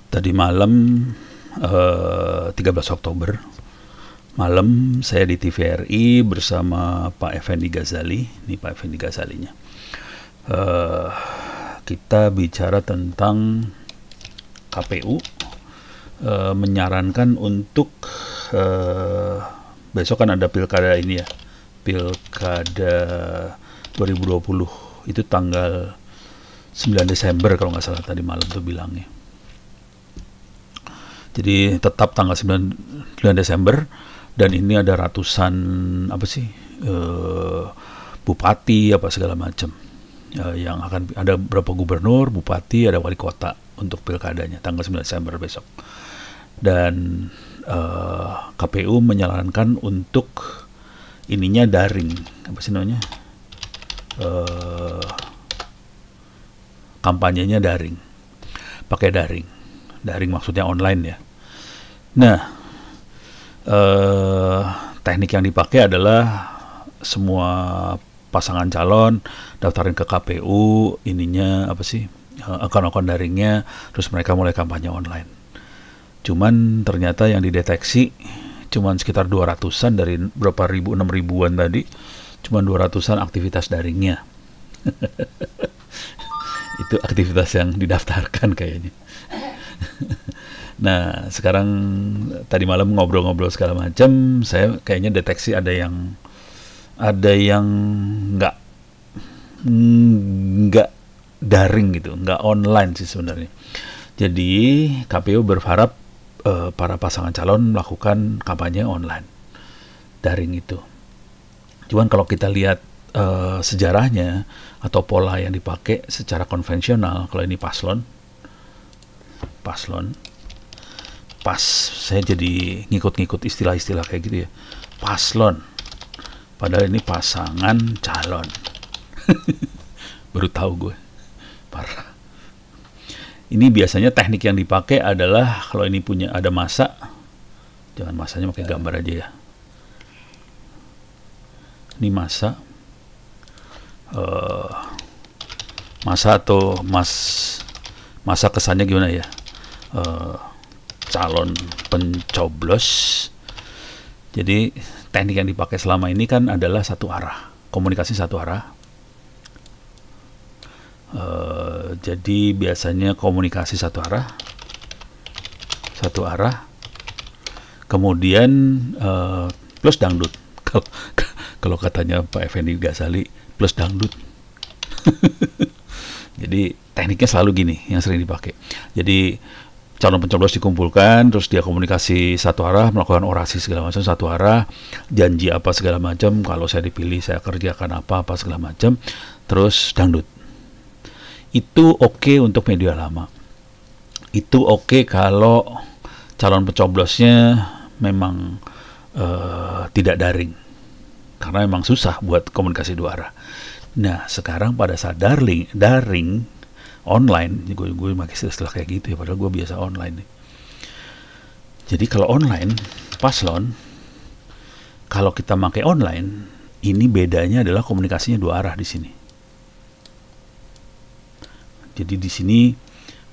Tadi malam 13 Oktober malam saya di TVRI bersama Pak Effendi Ghazali. Ini Pak Effendi Ghazalinya. Kita bicara tentang KPU menyarankan untuk besok kan ada pilkada ini ya, pilkada 2020 itu tanggal 9 Desember kalau nggak salah tadi malam tuh bilangnya. Jadi tetap tanggal 9 Desember dan ini ada ratusan bupati apa segala macam yang akan ada berapa gubernur, bupati, ada wali kota untuk pilkadanya tanggal 9 Desember besok. Dan KPU menyarankan untuk ininya daring, kampanyenya daring, pakai daring maksudnya online ya. Nah, teknik yang dipakai adalah semua pasangan calon daftarin ke KPU ininya akun-akun daringnya, terus mereka mulai kampanye online. Cuman ternyata yang dideteksi cuman sekitar 200-an dari berapa ribu, 6 ribuan tadi, cuman 200-an aktivitas daringnya. Itu aktivitas yang didaftarkan kayaknya. Nah, sekarang tadi malam ngobrol-ngobrol segala macam, saya kayaknya deteksi ada yang nggak daring gitu, nggak online sih sebenarnya. Jadi KPU berharap para pasangan calon melakukan kampanye online, daring itu. Cuman kalau kita lihat sejarahnya atau pola yang dipakai secara konvensional, kalau ini paslon, saya jadi ngikut-ngikut istilah-istilah kayak gitu ya, paslon, padahal ini pasangan calon. Baru tahu gue, parah. Ini biasanya teknik yang dipakai adalah kalau ini punya ada masa, jangan masanya pakai gambar aja ya. Ini masa atau masa kesannya gimana ya, calon pencoblos. Jadi teknik yang dipakai selama ini kan adalah satu arah, komunikasi satu arah. Jadi biasanya komunikasi satu arah, kemudian plus dangdut. Kalau katanya Pak Effendi Ghazali, plus dangdut. Jadi tekniknya selalu gini yang sering dipakai. Jadi calon pencoblos dikumpulkan, terus dia komunikasi satu arah, melakukan orasi segala macam satu arah, janji apa segala macam, kalau saya dipilih saya kerjakan apa segala macam, terus dangdut. Itu oke untuk media lama. Itu oke kalau calon pencoblosnya memang tidak daring, karena memang susah buat komunikasi dua arah. Nah, sekarang pada saat daring online, gue pakai istilah kayak gitu ya, padahal gue biasa online nih. Jadi kalau online paslon, kalau kita pakai online, ini bedanya adalah komunikasinya dua arah di sini. Jadi di sini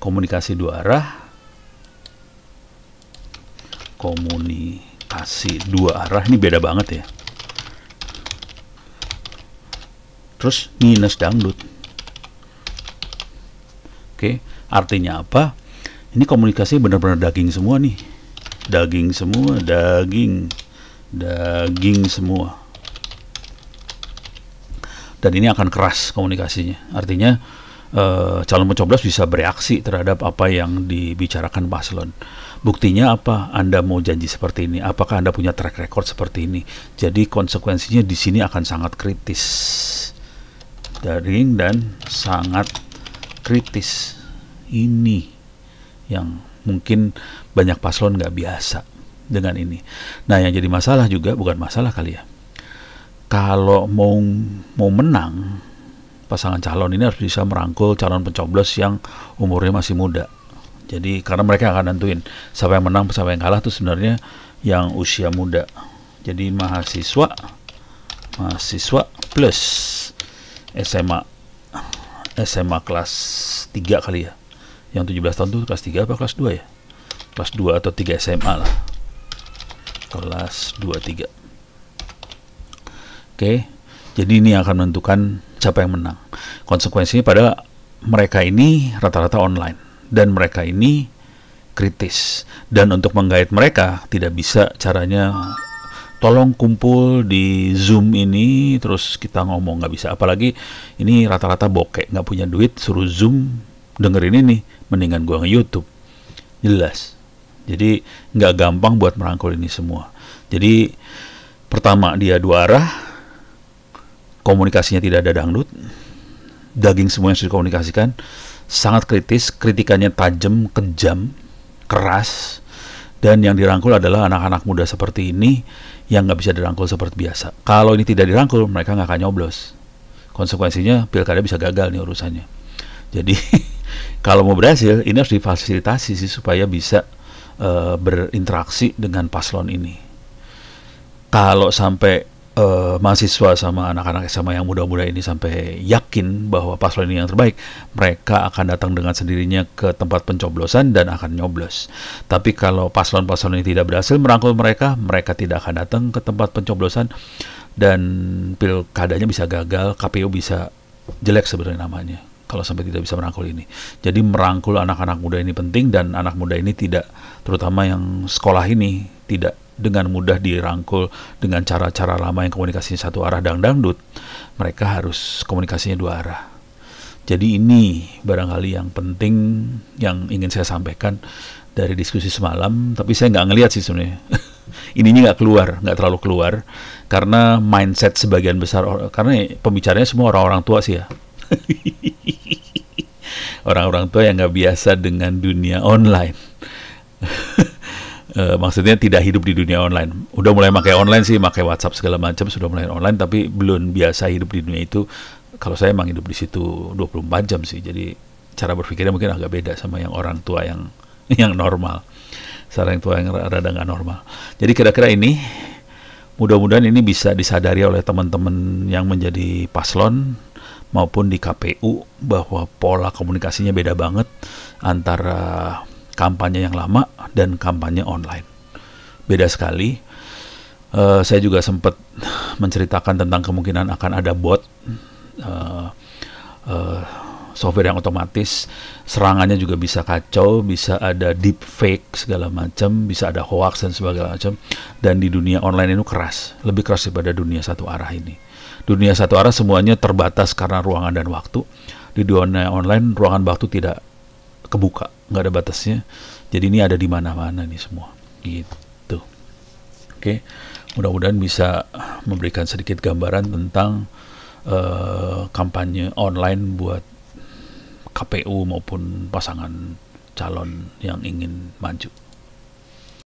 komunikasi dua arah, ini beda banget ya. Terus minus dangdut. Oke, artinya apa? Ini komunikasi benar-benar daging semua nih. Daging semua. Dan ini akan keras komunikasinya. Artinya calon pencoblos bisa bereaksi terhadap apa yang dibicarakan paslon. Buktinya apa? Anda mau janji seperti ini, apakah Anda punya track record seperti ini? Jadi konsekuensinya di sini akan sangat kritis. Daring dan sangat kritis. Ini yang mungkin banyak paslon nggak biasa dengan ini. Nah, yang jadi masalah juga, bukan masalah kali ya, kalau mau menang, pasangan calon ini harus bisa merangkul calon pencoblos yang umurnya masih muda. Jadi karena mereka akan nentuin siapa yang menang, siapa yang kalah tuh sebenarnya yang usia muda. Jadi mahasiswa plus SMA kelas 3 kali ya. Yang 17 tahun tuh kelas 3 apa kelas 2 ya? Kelas 2 atau 3 SMA lah. Kelas 2, 3. Oke, jadi ini akan menentukan siapa yang menang. Konsekuensinya pada mereka ini rata-rata online. Dan mereka ini kritis. Dan untuk menggait mereka, tidak bisa caranya tolong kumpul di Zoom ini terus kita ngomong, nggak bisa. Apalagi ini rata-rata bokek, nggak punya duit, suruh Zoom dengerin ini, mendingan gua nge-YouTube. Jelas. Jadi nggak gampang buat merangkul ini semua. Jadi pertama, dia dua arah, komunikasinya tidak ada dangdut, daging semua yang sudah dikomunikasikan, sangat kritis, kritikannya tajam, kejam, keras. Dan yang dirangkul adalah anak-anak muda seperti ini yang nggak bisa dirangkul seperti biasa. Kalau ini tidak dirangkul, mereka nggak akan nyoblos. Konsekuensinya pilkada bisa gagal nih urusannya. Jadi kalau mau berhasil, ini harus difasilitasi sih supaya bisa berinteraksi dengan paslon ini. Kalau sampai mahasiswa sama anak-anak SMA yang muda-muda ini sampai yakin bahwa paslon ini yang terbaik, mereka akan datang dengan sendirinya ke tempat pencoblosan dan akan nyoblos. Tapi kalau paslon-paslon ini tidak berhasil merangkul mereka, mereka tidak akan datang ke tempat pencoblosan dan pilkadanya bisa gagal, KPU bisa jelek sebenarnya namanya kalau sampai tidak bisa merangkul ini. Jadi merangkul anak-anak muda ini penting, dan anak muda ini tidak, terutama yang sekolah ini, tidak dengan mudah dirangkul dengan cara-cara lama yang komunikasinya satu arah dangdut. Mereka harus komunikasinya dua arah. Jadi ini barangkali yang penting yang ingin saya sampaikan dari diskusi semalam, tapi saya nggak ngelihat sih sebenarnya. Ininya nggak terlalu keluar, karena mindset sebagian besar, karena pembicaranya semua orang-orang tua sih ya. Orang-orang tua yang nggak biasa dengan dunia online. Maksudnya tidak hidup di dunia online. Udah mulai pakai online sih, pakai WhatsApp segala macam, sudah mulai online, tapi belum biasa hidup di dunia itu. Kalau saya emang hidup di situ 24 jam sih. Jadi cara berpikirnya mungkin agak beda sama yang orang tua yang normal. Orang tua yang rada nggak normal. Jadi kira-kira ini, mudah-mudahan ini bisa disadari oleh teman-teman yang menjadi paslon maupun di KPU, bahwa pola komunikasinya beda banget antara kampanye yang lama dan kampanye online. Beda sekali. Saya juga sempat menceritakan tentang kemungkinan akan ada bot, software yang otomatis. Serangannya juga bisa kacau, bisa ada deep fake segala macam, bisa ada hoax dan segala macam. Dan di dunia online itu keras, lebih keras daripada dunia satu arah ini. Dunia satu arah semuanya terbatas karena ruangan dan waktu. Di dunia online ruangan waktu tidak kebuka, nggak ada batasnya. Jadi ini ada di mana-mana nih semua, gitu. Oke, mudah-mudahan bisa memberikan sedikit gambaran tentang kampanye online buat KPU maupun pasangan calon yang ingin maju.